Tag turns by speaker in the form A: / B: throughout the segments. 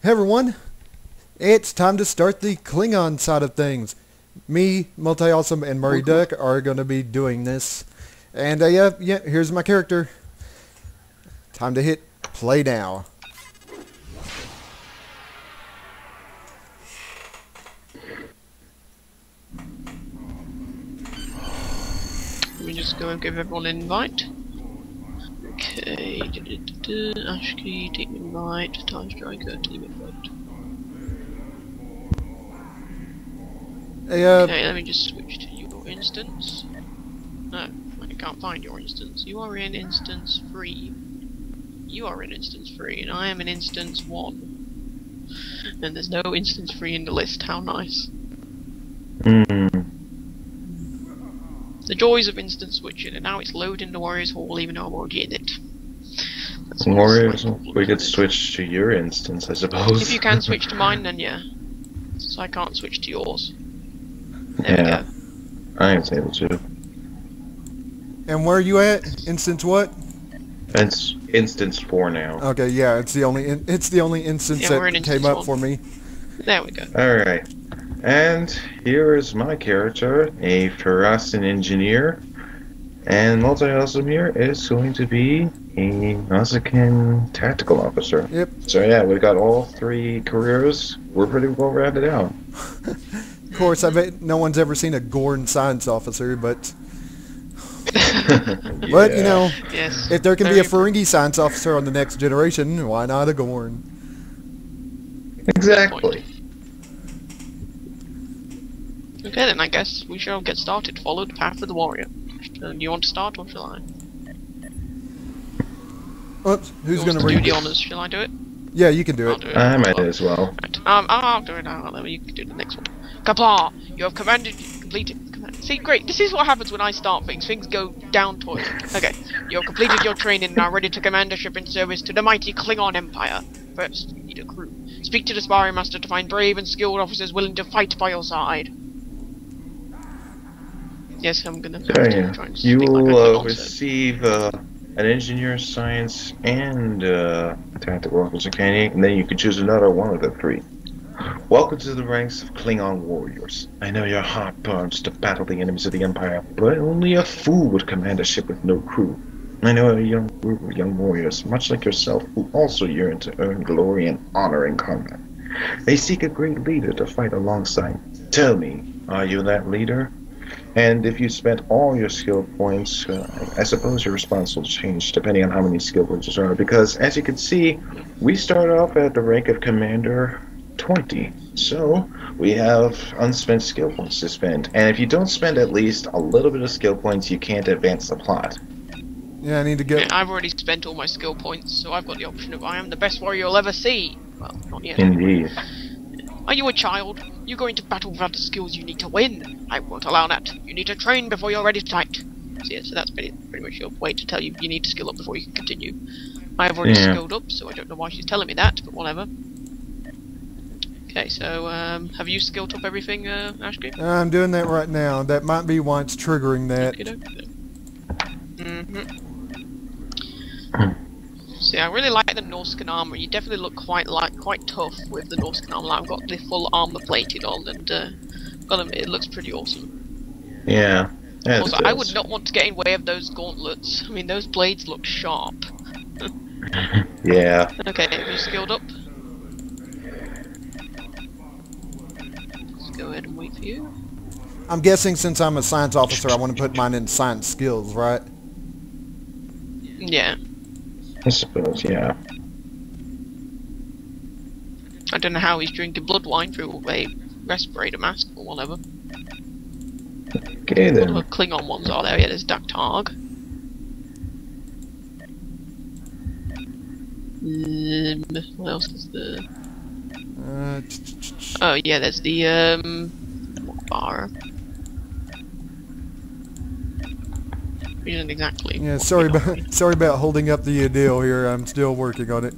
A: Hey everyone, it's time to start the Klingon side of things. Me, MultiAwesome and MurryDuck are going to be doing this. And yeah, here's my character. Time to hit play now.
B: Let me just go and give everyone an invite. Okay, Ashkey, team invite, Time Striker, team invite.
A: Hey,
B: okay, let me just switch to your instance. No, I can't find your instance. You are in instance 3. You are in instance 3, and I am in instance 1. And there's no instance 3 in the list, how nice. The joys of instant switching, and now it's loading the Warriors Hall even though I'm already in it.
C: Warriors, we could switch to your instance, I suppose.
B: If you can switch to mine, then yeah. So I can't switch to yours. There we go.
C: I ain't able to.
A: and where are you at? Instance what?
C: It's instance 4 now.
A: Okay, yeah, it's the only instance that came up for me.
B: There we go.
C: Alright. And here is my character, a Ferocin engineer. And MultiAwesome here is going to be a Nausicaan tactical officer.
A: Yep.
C: So yeah, we've got all 3 careers. We're pretty well rounded out.
A: Of course, I bet no one's ever seen a Gorn science officer, but... But, you know,
B: yes,
A: if there can be a Ferengi science officer on the next generation, why not a Gorn?
C: Exactly.
B: Okay then, I guess we shall get started. Follow the path of the warrior. Do you want to start or shall I?
A: Oops, who's going to
B: do
A: read
B: the honours? Shall I do it?
A: Yeah, you can do it.
C: I might as well.
B: Right. I'll do it now. Then you can do the next one. Kapla, you have completed. See, great. This is what happens when I start things. Things go down toilet. Okay, you have completed your training and are ready to command a ship in service to the mighty Klingon Empire. First, you need a crew. Speak to the sparring master to find brave and skilled officers willing to fight by your side. Yes, I'm gonna try and
C: You
B: speak like
C: will receive an engineer, science, and tactical officer training, and then you can choose another one of the 3. Welcome to the ranks of Klingon warriors. I know your heart burns to battle the enemies of the Empire, but only a fool would command a ship with no crew. I know a young group of young warriors, much like yourself, who also yearn to earn glory and honor in combat. They seek a great leader to fight alongside. Tell me, are you that leader? And if you spent all your skill points, I suppose your response will change depending on how many skill points there are, because as you can see, we start off at the rank of Commander 20. So we have unspent skill points to spend, and if you don't spend at least a little bit of skill points, you can't advance the plot.
A: Yeah, I need to get...
B: Yeah, I've already spent all my skill points, so I've got the option of I am the best warrior you'll ever see. Well, not yet.
C: Indeed.
B: Are you a child? You're going to battle without the skills you need to win. I won't allow that. You need to train before you're ready to fight. So yeah, so that's pretty much your way to tell you you need to skill up before you can continue. I have already skilled up, so I don't know why she's telling me that, but whatever. Okay, so have you skilled up everything, Ashkey?
A: I'm doing that right now. That might be why it's triggering that.
B: See, I really like the Nausicaan armor. You definitely look quite tough with the Nausicaan armor. I've got the full armor plated on, and gotta admit, it looks pretty awesome.
C: Yeah.
B: Also, I would not want to get in way of those gauntlets. I mean, those blades look sharp.
C: Yeah.
B: Okay, have you skilled up? Let's go ahead and wait for you.
A: I'm guessing since I'm a science officer, I want to put mine in science skills, right?
B: Yeah.
C: I suppose, yeah.
B: I don't know how he's drinking blood wine through a respirator mask or whatever.
C: Okay then.
B: What other Klingon ones are there? Yeah, there's Duck Targ. What else is there? Oh yeah, there's the bar. Isn't exactly.
A: Yeah, sorry about holding up the deal here. I'm still working on it.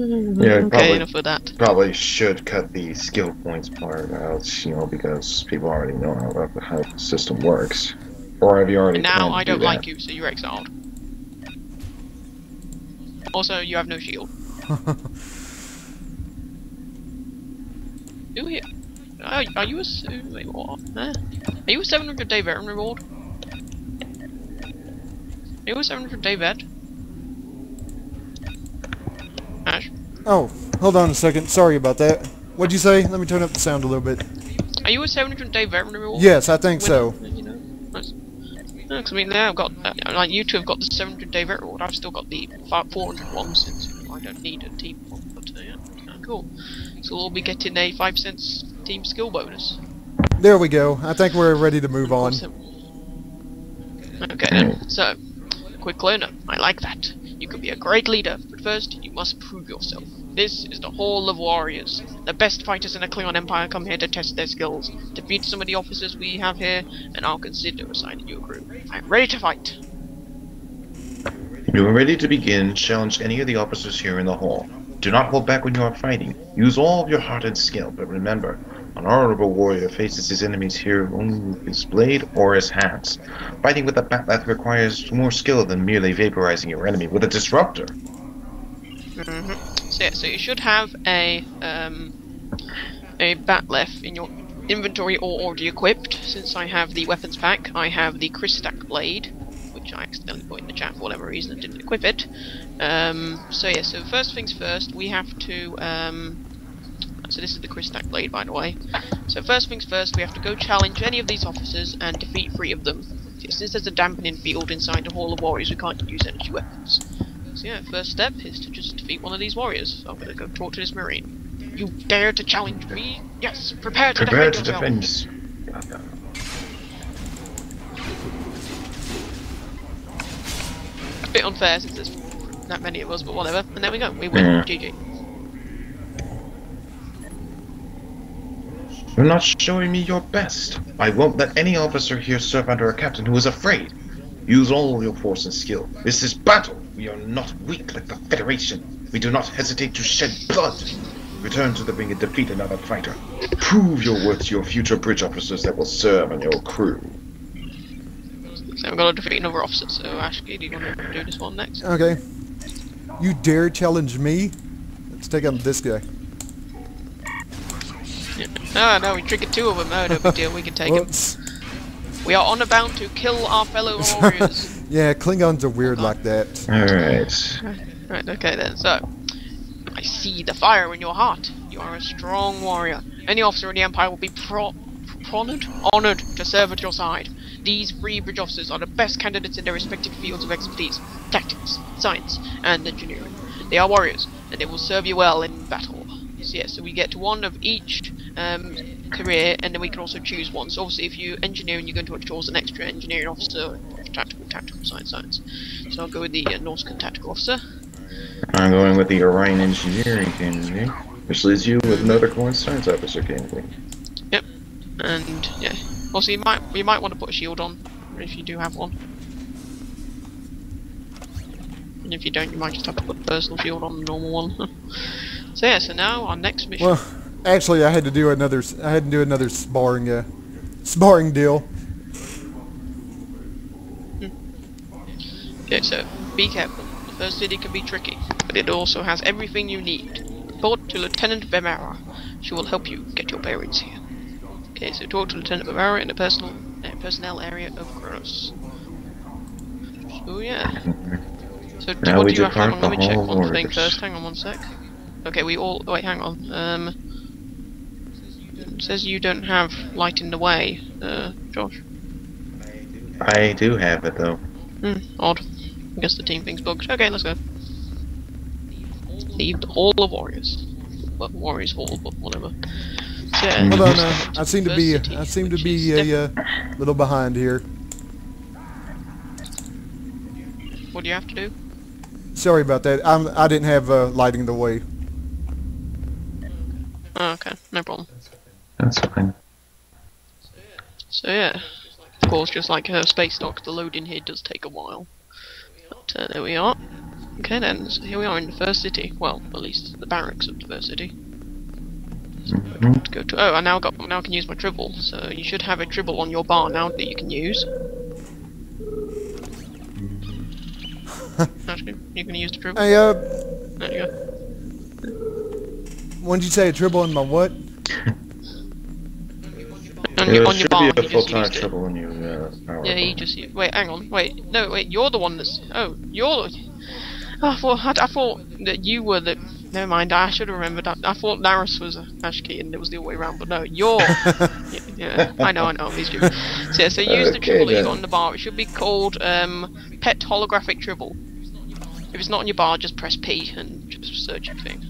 C: Yeah,
B: Okay, enough of that.
C: probably should cut the skill points part out, you know, because people already know how the system works. Or have you already
B: And now
C: planned to
B: I
C: do
B: don't
C: that?
B: like you, so you're exiled. Also, you have no shield. Who here? Are you a wait, what? Are you a 700-day veteran reward? Are you a 700-day vet? Ash?
A: Oh, hold on a second. Sorry about that. What'd you say? Let me turn up the sound a little bit.
B: Are you a 700-day veteran reward?
A: Yes, I think so.
B: You know, because I mean, now I've got like you two have got the 700-day veteran reward. I've still got the 400 one since I don't need a team one. But yeah, cool. So we'll be getting a 5 cents team skill bonus.
A: There we go. I think we're ready to move on.
B: Okay then. So, quick learner. I like that. You could be a great leader, but first you must prove yourself. This is the Hall of Warriors. The best fighters in the Klingon Empire come here to test their skills. Defeat some of the officers we have here, and I'll consider assigning you a crew. I'm ready to fight.
C: You are ready to begin. Challenge any of the officers here in the hall. Do not hold back when you are fighting. Use all of your heart and skill, but remember, an honorable warrior faces his enemies here only with his blade or his hands. Fighting with a bat that requires more skill than merely vaporizing your enemy with a disruptor.
B: So yeah, so you should have a batleth in your inventory or already equipped. Since I have the weapons pack, I have the Christak blade, which I accidentally put in the chat for whatever reason and didn't equip it. So yeah, so first things first, we have to so this is the Christak blade, by the way. So first things first, we have to go challenge any of these officers and defeat 3 of them. Since there's a dampening field inside the Hall of Warriors, we can't use energy weapons. So yeah, first step is to just defeat one of these warriors. So I'm gonna go talk to this marine. You dare to challenge me? Yes, prepare to defend yourself. A bit unfair since there's that many of us, but whatever. And there we go, we win. GG.
C: You're not showing me your best. I won't let any officer here serve under a captain who is afraid. Use all your force and skill. This is battle. We are not weak like the Federation. We do not hesitate to shed blood. Return to the ring and defeat another fighter. Prove your worth to your future bridge officers that will serve on your crew.
B: So I'm gonna defeat another officer, so Ashky, do you want to do this one next?
A: Okay. You dare challenge me? Let's take on this guy.
B: Yeah. No, we triggered 2 of them. No big deal. We can take them. We are on about to kill our fellow warriors.
A: Yeah, Klingons are weird like that.
C: Alright.
B: Right, okay then. So, I see the fire in your heart. You are a strong warrior. Any officer in the Empire will be honored to serve at your side. These 3 bridge officers are the best candidates in their respective fields of expertise: tactics, science, and engineering. They are warriors, and they will serve you well in battle. So yeah, so we get 1 of each career, and then we can also choose one. So obviously if you engineer and you're going to choose an extra engineering officer, tactical, science. So I'll go with the Norscan tactical officer.
C: I'm going with the Orion engineering candidate, which leaves you with another Coin science officer candidate.
B: Yep, and yeah, also you might want to put a shield on if you do have one. And if you don't, you might just have to put a personal shield on the normal one. So yeah, so now our next mission.
A: Well, actually, I had to do another sparring deal.
B: Okay, so be careful. The first city can be tricky, but it also has everything you need. Report to Lieutenant Bemara. She will help you get your bearings here. Okay, so talk to Lieutenant Bemara in the personnel area of Kronos. So yeah. So what do you have? Hang on, let me check one thing first. Hang on one sec. Okay, we all... wait, hang on. It says you don't have light in the way, Josh.
C: I do have it, though.
B: Odd. I guess the team thing's bugged. Okay, let's go. Leave the Hall of Warriors. Well, Warriors Hall, but whatever. So, yeah,
A: Hold on, I seem to be a little behind here.
B: What do you have to do?
A: Sorry about that. I didn't have lighting the way.
B: Oh, okay, no problem.
C: That's fine.
B: So yeah, of course, just like Space Dock, the loading here does take a while. But there we are. Okay then, so here we are in the first city. Well, at least the barracks of the first city. Go to, oh, I now can use my tribble. So you should have a tribble on your bar now that you can use. Actually, you can use the tribble.
A: Hey,
B: There you go.
A: when did you say a tribble in my what?
B: On your bar,
C: should be
B: you
C: a
B: just
C: full-time
B: used it.
C: trouble when you power
B: Yeah, you
C: bar.
B: just wait. Hang on. Wait. No. Wait. You're the one that's. Oh, you're. Oh, I thought that you were the. Never mind. I should have remembered. I thought Laris was a hash key and it was the other way around. But no, you're. Yeah. I know. He's stupid. So, yeah, so use the
C: Okay,
B: tribble that you
C: then.
B: got on the bar. It should be called Pet Holographic Tribble. If it's not on your bar, just press P and just search your thing.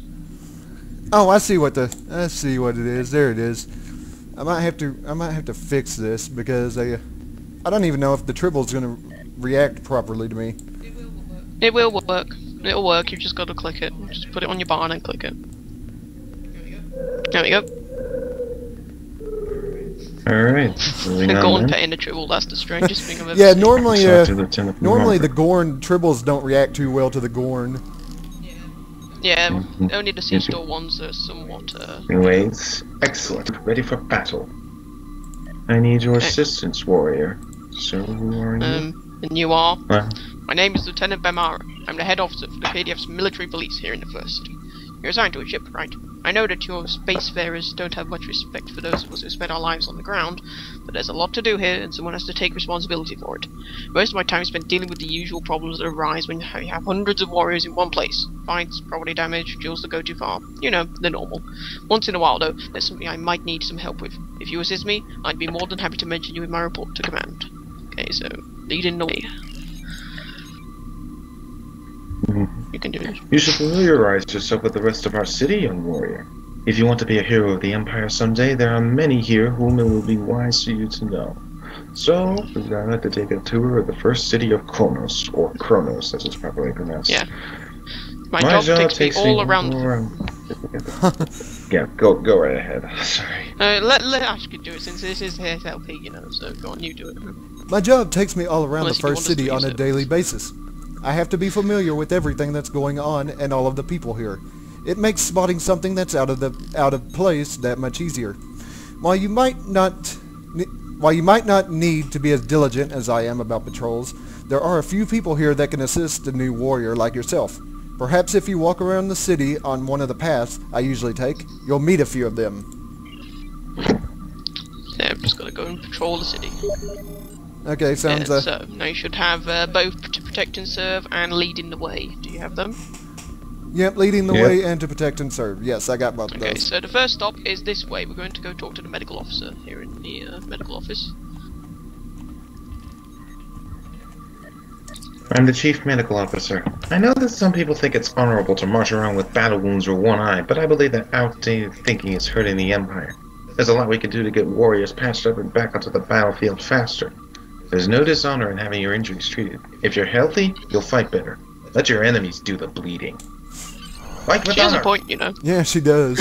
A: Oh, I see what it is. There it is. I might have to fix this because I don't even know if the tribble's gonna react properly to me.
B: It will work. It'll work. You've just got to click it. Just put it on your bar and then click it. There we go.
C: Alright, moving
B: The
C: on
B: Gorn
C: then.
B: pet in the tribble. That's the strangest thing I've ever
A: Yeah,
B: seen.
A: normally
C: Talk to Lieutenant
A: normally the
C: Marker.
A: Gorn tribbles don't react too well to the Gorn.
B: Yeah,
C: Mhm.
B: only the C-store ones are somewhat.
C: Anyways, excellent. Ready for battle. I need your
B: Okay.
C: assistance, warrior. So, who are you?
B: And you are.
C: Well,
B: My name is Lieutenant Bemara. I'm the head officer for the KDF's military police here in the first. You're assigned to a ship, right? I know that your spacefarers don't have much respect for those of us who spend our lives on the ground, but there's a lot to do here, and someone has to take responsibility for it. Most of my time is spent dealing with the usual problems that arise when you have hundreds of warriors in one place. Fights, property damage, duels that go too far. You know, the normal. Once in a while, though, there's something I might need some help with. If you assist me, I'd be more than happy to mention you in my report to command. Okay, so, lead in the way. You can do this.
C: you should familiarize yourself with the rest of our city, young warrior. If you want to be a hero of the Empire someday, there are many here whom it will be wise for you to know. So, we're going to have to take a tour of the first city of Kronos, or Kronos, as it's properly pronounced.
B: Yeah. My job takes me all around.
C: Yeah, go right ahead. Sorry.
B: Let Ash could do it since this is his LP, you know, so go on, you do it.
A: My job takes me all around
B: Unless
A: the
B: you
A: first
B: want us to
A: city on
B: use
A: a
B: it.
A: daily basis. I have to be familiar with everything that's going on and all of the people here. It makes spotting something that's out of place that much easier. While you might not need to be as diligent as I am about patrols, there are a few people here that can assist a new warrior like yourself. Perhaps if you walk around the city on one of the paths I usually take, you'll meet a few of them.
B: So I've just got to go and patrol the city.
A: Okay, sounds
B: So now you should have both to protect and serve and lead in the way. Do you have them?
A: yep, leading the
C: Yep.
A: way and to protect and serve. Yes, I got both of
B: Okay,
A: those.
B: so the first stop is this way. We're going to go talk to the medical officer here in the medical office.
C: I'm the chief medical officer. I know that some people think it's honorable to march around with battle wounds or one eye, but I believe that outdated thinking is hurting the Empire. There's a lot we can do to get warriors patched up and back onto the battlefield faster. There's no dishonor in having your injuries treated. If you're healthy, you'll fight better. Let your enemies do the bleeding. Fight with
B: She has a
C: honor!
B: point, you know.
A: Yeah, she does.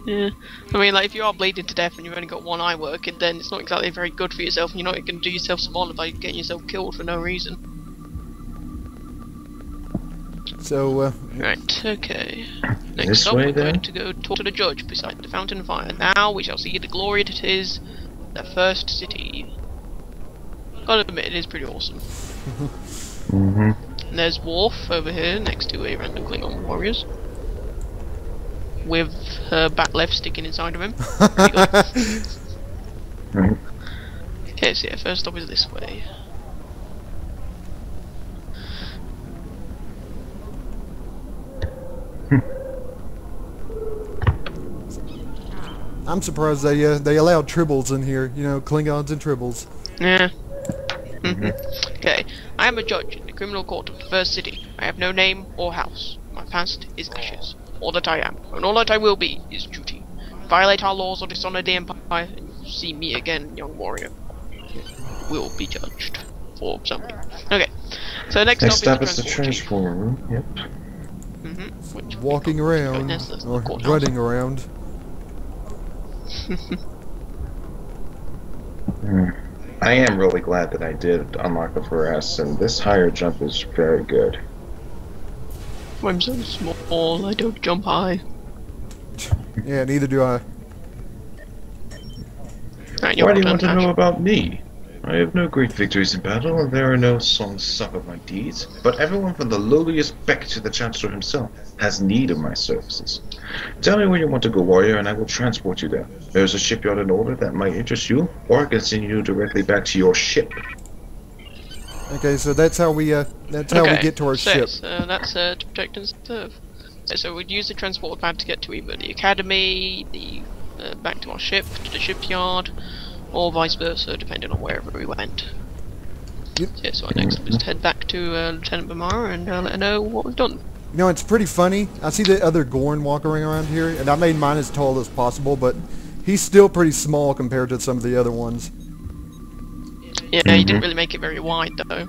B: Yeah. I mean, like, if you are bleeding to death and you've only got one eye working, then it's not exactly very good for yourself, and you're not going to do yourself some honor by getting yourself killed for no reason.
A: So,
B: Right, okay. Next
C: This
B: up,
C: way,
B: we're going
C: then?
B: to go talk to the judge beside the fountain of fire. Now we shall see the glory that is the first city. Gotta admit, it is pretty awesome.
C: Mm-hmm.
B: And there's Worf over here next to a random Klingon warriors. With her back left sticking inside of him. Pretty good.
C: Right.
B: Okay, so yeah, first stop is this way.
A: I'm surprised they allowed tribbles in here. You know, Klingons and tribbles.
B: Yeah. Okay, I am a judge in the criminal court of the first city. I have no name or house. My past is ashes. All that I am, and all that I will be, is duty. Violate our laws or dishonor the Empire, and you'll see me again, young warrior. You will be judged for something. Okay, so next
C: Next
B: stop
C: stop is the transformer room. Yep.
B: Which
A: Walking around,
B: that's the
A: or
B: courthouse.
A: running around.
C: I am really glad that I did unlock the 4S, and this higher jump is very good.
B: I'm so small, I don't jump high.
A: Yeah, neither do I.
B: Right,
C: Why do you
B: turn,
C: want to
B: Ash.
C: know about me? I have no great victories in battle, and there are no songs sung of my deeds, but everyone from the lowliest beck to the Chancellor himself has need of my services. Tell me where you want to go, warrior, and I will transport you there. There's a shipyard in order that might interest you, or I can send you directly back to your ship.
A: Okay, so that's how we get to our ship.
B: So that's to protect and serve. So we'd use the transport pad to get to either the academy, the back to our ship, to the shipyard, or vice versa, depending on wherever we went.
A: Yep.
B: Yeah, so our next step is to head back to Lieutenant Bamara and let her know what we've done.
A: You know, it's pretty funny. I see the other Gorn walking around here, and I made mine as tall as possible, but he's still pretty small compared to some of the other ones.
B: Yeah, you didn't really make it very wide though.